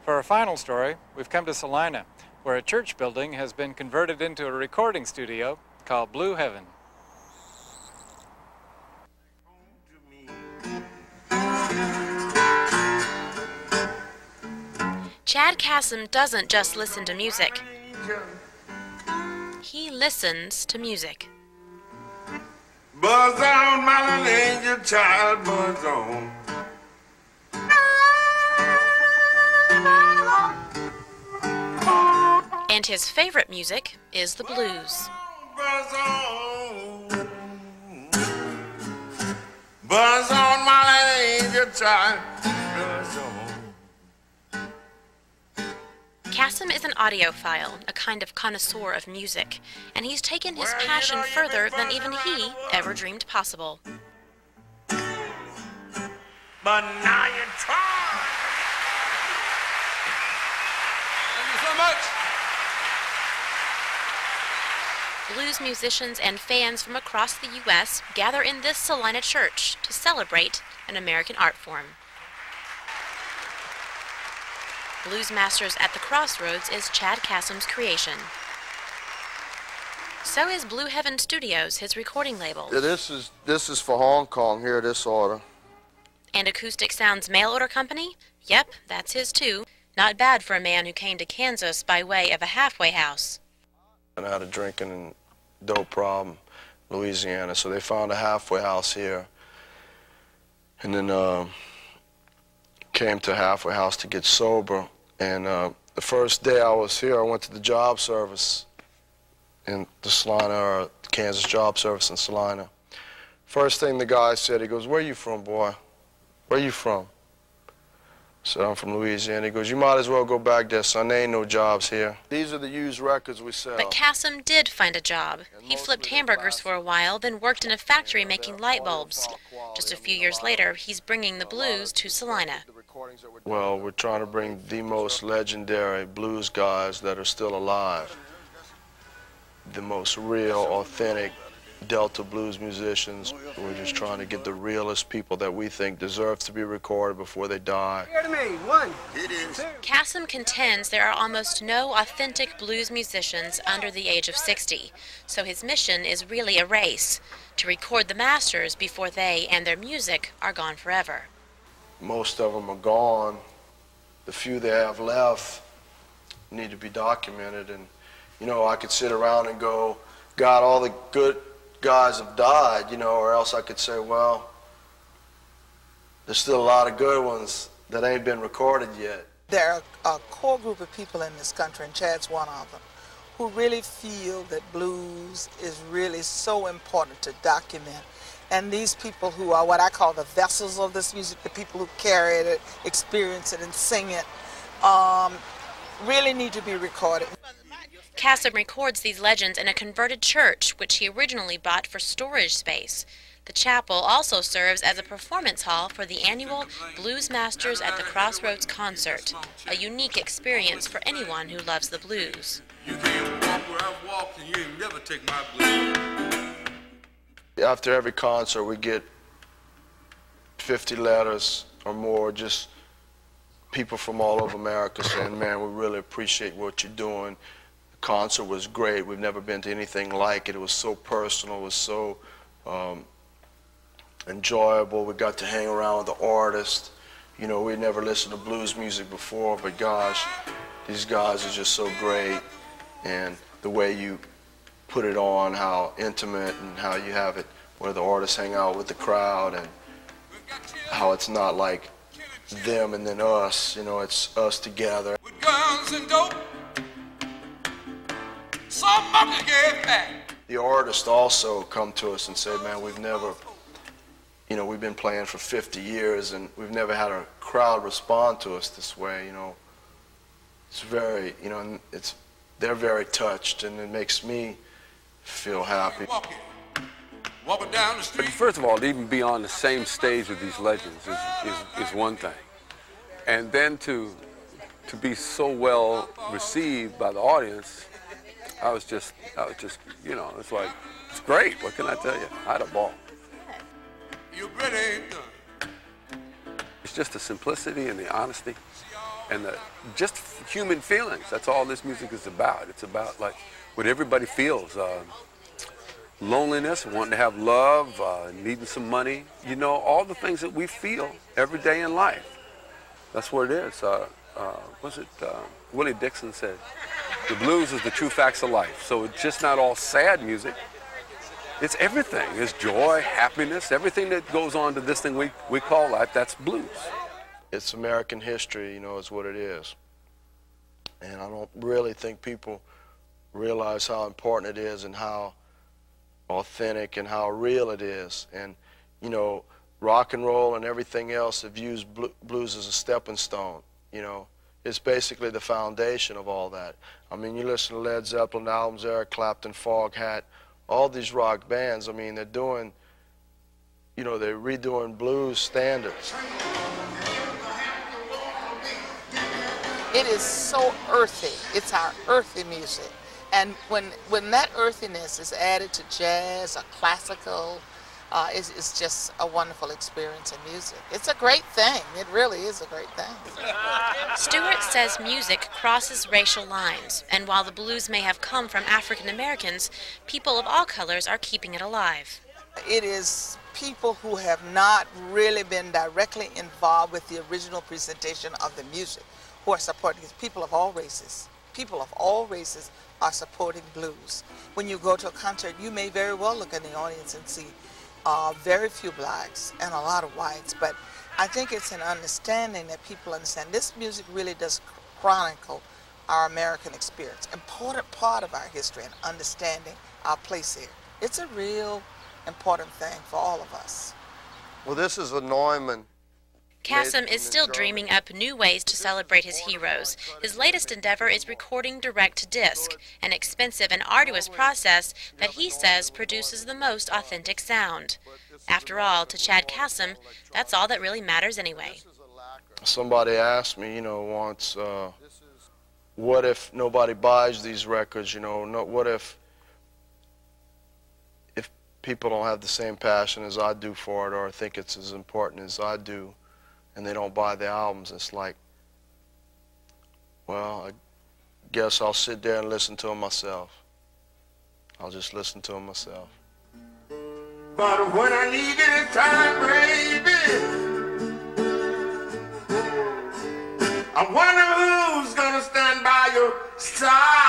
For our final story, we've come to Salina, where a church building has been converted into a recording studio called Blue Heaven. Chad Kassem doesn't just listen to music. He listens to music. Buzz on, my little angel child, buzz on. And his favorite music is the blues. Buzz on. Buzz on, my little angel child, buzz on. Kassem is an audiophile, a kind of connoisseur of music, and he's taken his passion further than even he ever dreamed possible. But now you're trying. Thank you so much. Blues musicians and fans from across the U.S. gather in this Salina church to celebrate an American art form. Blues Masters at the Crossroads is Chad Kassem's creation. So is Blue Heaven Studios, his recording label. Yeah, this is for Hong Kong here, this order. And Acoustic Sound's mail order company? Yep, that's his too. Not bad for a man who came to Kansas by way of a halfway house. And I had a drinking and dope problem, Louisiana, so they found a halfway house here. And then came to a halfway house to get sober. And the first day I was here, I went to the job service in the Salina, or Kansas Job Service in Salina. First thing the guy said, he goes, "Where you from, boy? Where you from?" I said, "I'm from Louisiana." He goes, "You might as well go back there, son. There ain't no jobs here." These are the used records we sell. But Kassem did find a job. He flipped hamburgers for a while, then worked in a factory making light bulbs. Just a few years later, he's bringing the blues to Salina. Well, we're trying to bring the most legendary blues guys that are still alive. The most real, authentic Delta blues musicians. We're just trying to get the realest people that we think deserve to be recorded before they die. Here to me, one. It is. Kassem contends there are almost no authentic blues musicians under the age of 60, so his mission is really a race, to record the masters before they and their music are gone forever. Most of them are gone. The few they have left need to be documented. And, you know, I could sit around and go, God, all the good guys have died, you know, or else I could say, well, there's still a lot of good ones that ain't been recorded yet. There are a core group of people in this country, and Chad's one of them, who really feel that blues is really so important to document. And these people who are what I call the vessels of this music, the people who carry it, experience it, and sing it, really need to be recorded. Kassem records these legends in a converted church, which he originally bought for storage space. The chapel also serves as a performance hall for the annual Blues Masters at the Crossroads concert, a unique experience for anyone who loves the blues. You can't walk where I walk and you ain't never take my blues. After every concert, we get 50 letters or more, just people from all over America saying, man, we really appreciate what you're doing. The concert was great. We've never been to anything like it. It was so personal. It was so enjoyable. We got to hang around with the artists. You know, we'd never listened to blues music before, but gosh, these guys are just so great. And the way you put it on, how intimate, and how you have it where the artists hang out with the crowd, and how it's not like them and then us, you know, it's us together. With guns and dope, somebody get back. The artists also come to us and say, man, we've never, you know, we've been playing for 50 years and we've never had a crowd respond to us this way, you know. It's very, you know, they're very touched, and it makes me feel happy. Walking down the street. But first of all, to even be on the same stage with these legends is one thing. And then to be so well received by the audience, I was just, you know, it's like, it's great. What can I tell you? I had a ball. You really ain't done. It's just the simplicity and the honesty and just human feelings. That's all this music is about. It's about like what everybody feels. Loneliness, wanting to have love, needing some money. You know, all the things that we feel every day in life. That's what it is. Willie Dixon said, the blues is the true facts of life. So it's just not all sad music. It's everything. It's joy, happiness, everything that goes on to this thing we call life, that's blues. It's American history, you know, is what it is. And I don't really think people realize how important it is and how authentic and how real it is. And, you know, rock and roll and everything else have used blues as a stepping stone, you know. It's basically the foundation of all that. I mean, you listen to Led Zeppelin albums, Eric Clapton, Foghat, all these rock bands, I mean, they're doing, you know, they're redoing blues standards. It is so earthy. It's our earthy music. And when that earthiness is added to jazz or classical, it's just a wonderful experience in music. It's a great thing. It really is a great thing. Stewart says music crosses racial lines, and while the blues may have come from African Americans, people of all colors are keeping it alive. It is people who have not really been directly involved with the original presentation of the music who are supporting it. People of all races. People of all races are supporting blues. When you go to a concert, you may very well look in the audience and see very few blacks and a lot of whites, but I think it's an understanding that people understand this music really does chronicle our American experience, important part of our history and understanding our place here. It's a real important thing for all of us. Well, this is a Neumann. Kassem is still dreaming up new ways to celebrate his heroes. His latest endeavor is recording direct-to-disc, an expensive and arduous process that he says produces the most authentic sound. After all, to Chad Kassem, that's all that really matters anyway. Somebody asked me, you know, once, what if nobody buys these records, you know, what if people don't have the same passion as I do for it or think it's as important as I do, and they don't buy the albums? It's like, well, I guess I'll sit there and listen to them myself. I'll just listen to them myself. But when I need any time, baby, I wonder who's gonna stand by your side.